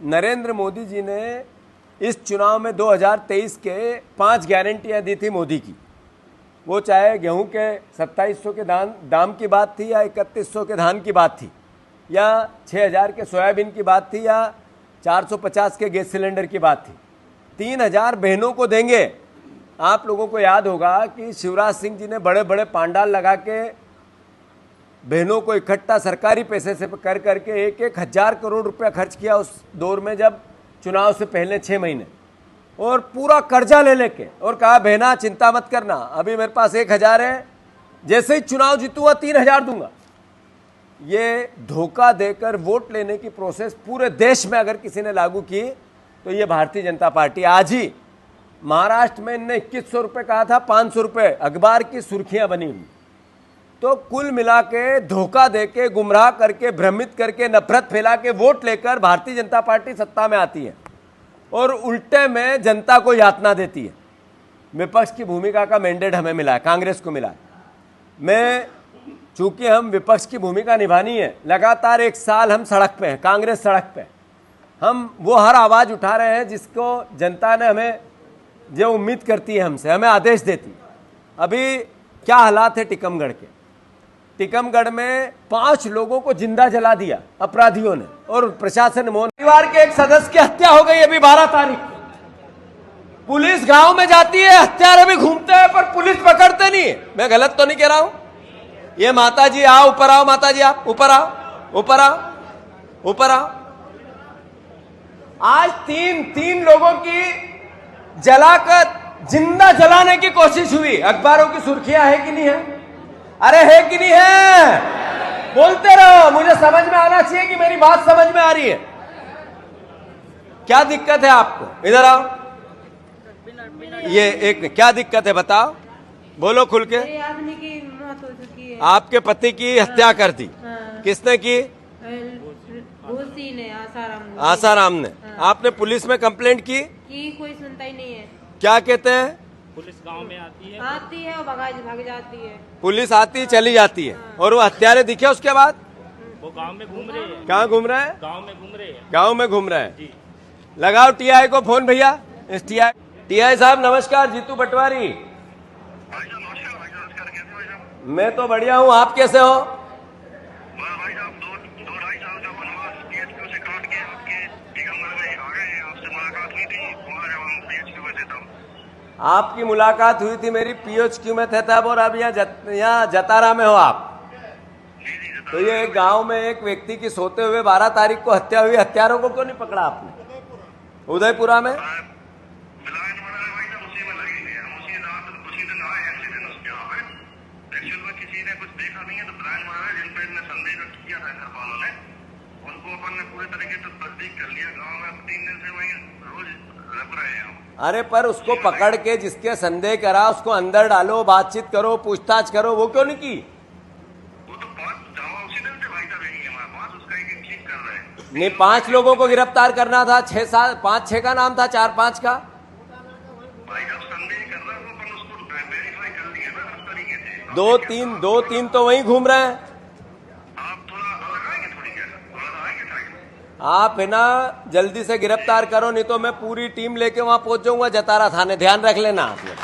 नरेंद्र मोदी जी ने इस चुनाव में 2023 के 5 गारंटियां दी थी मोदी की। वो चाहे गेहूं के 2700 के दाम की बात थी, या 3100 के धान की बात थी, या 6000 के सोयाबीन की बात थी, या 450 के गैस सिलेंडर की बात थी। 3000 बहनों को देंगे। आप लोगों को याद होगा कि शिवराज सिंह जी ने बड़े बड़े पांडाल लगा के बहनों को इकट्ठा सरकारी पैसे से कर करके 1,000 करोड़ रुपया खर्च किया उस दौर में, जब चुनाव से पहले 6 महीने, और पूरा कर्जा ले लेके, और कहा बहना चिंता मत करना, अभी मेरे पास 1,000 है, जैसे ही चुनाव जीतूंगा 3,000 दूंगा। ये धोखा देकर वोट लेने की प्रोसेस पूरे देश में अगर किसी ने लागू की तो ये भारतीय जनता पार्टी। आज ही महाराष्ट्र में इनने 2100 रुपये कहा था, 500 रुपये अखबार की सुर्खियां बनी हुई। तो कुल मिला के धोखा देके, गुमराह करके, भ्रमित करके, नफरत फैला के वोट लेकर भारतीय जनता पार्टी सत्ता में आती है और उल्टे में जनता को यातना देती है। विपक्ष की भूमिका का मैंडेट हमें मिला है, कांग्रेस को मिला है। मैं चूंकि हम विपक्ष की भूमिका निभानी है, लगातार 1 साल हम सड़क पे हैं, कांग्रेस सड़क पे। हम वो हर आवाज़ उठा रहे हैं जिसको जनता ने हमें जो उम्मीद करती है हमसे, हमें आदेश देती है। अभी क्या हालात है टीकमगढ़ के? टीकमगढ़ में 5 लोगों को जिंदा जला दिया अपराधियों ने, और प्रशासन ने परिवार के एक सदस्य की हत्या हो गई अभी 12 तारीख को। पुलिस गांव में जाती है, हत्यारे भी घूमते हैं, पर पुलिस पकड़ते नहीं है। मैं गलत तो नहीं कह रहा हूं? ये माता जी आओ, ऊपर आओ, माता जी आप ऊपर आओ, ऊपर आओ, ऊपर आओ। आज तीन लोगों की जलाकर जिंदा जलाने की कोशिश हुई। अखबारों की सुर्खियां है कि नहीं है? अरे है कि नहीं है? बोलते रहो, मुझे समझ में आना चाहिए कि मेरी बात समझ में आ रही है। क्या दिक्कत है आपको? इधर आओ। ये एक क्या दिक्कत है बताओ, बोलो खुल के। आपके पति की हत्या कर दी। किसने की? आसाराम ने। आपने पुलिस में कंप्लेंट की? कोई सुनता ही नहीं है। क्या कहते हैं? पुलिस गांव में आती है और भाग जाती है। पुलिस आती चली जाती है। और वो हत्यारे दिखे उसके बाद? वो गांव में घूम रहे हैं। कहाँ घूम रहे हैं? गांव में घूम रहे हैं। गांव में घूम रहे हैं। लगाओ टीआई को फोन भैया। इस टीआई साहब नमस्कार, जीतू पटवारी। मैं तो बढ़िया हूँ, आप कैसे हो? आपकी मुलाकात हुई थी मेरी पीएचक्यू में थे तब, और अब यहाँ जतारा में हो आप। तो ये एक गांव में एक व्यक्ति की सोते हुए 12 तारीख को हत्या हुई। हत्यारों को क्यों नहीं पकड़ा आपने? उदयपुरा में अरे पर उसको पकड़ के जिसके संदेह करा उसको अंदर डालो, बातचीत करो, पूछताछ करो, वो क्यों नहीं की? वो तो 5 लोगों को गिरफ्तार करना था। 5-6 का नाम था, 4-5 का। दो तीन तो वहीं घूम रहे हैं। आप है ना जल्दी से गिरफ्तार करो, नहीं तो मैं पूरी टीम लेके वहां पहुंच जाऊंगा जतारा थाने। ध्यान रख लेना आप लोग।